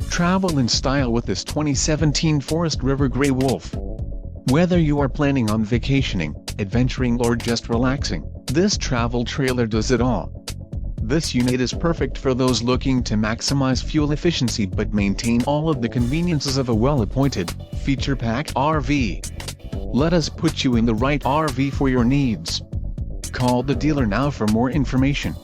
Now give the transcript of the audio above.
Travel in style with this 2017 Forest River Grey Wolf. Whether you are planning on vacationing, adventuring or just relaxing, this travel trailer does it all. This unit is perfect for those looking to maximize fuel efficiency but maintain all of the conveniences of a well-appointed, feature-packed RV. Let us put you in the right RV for your needs. Call the dealer now for more information.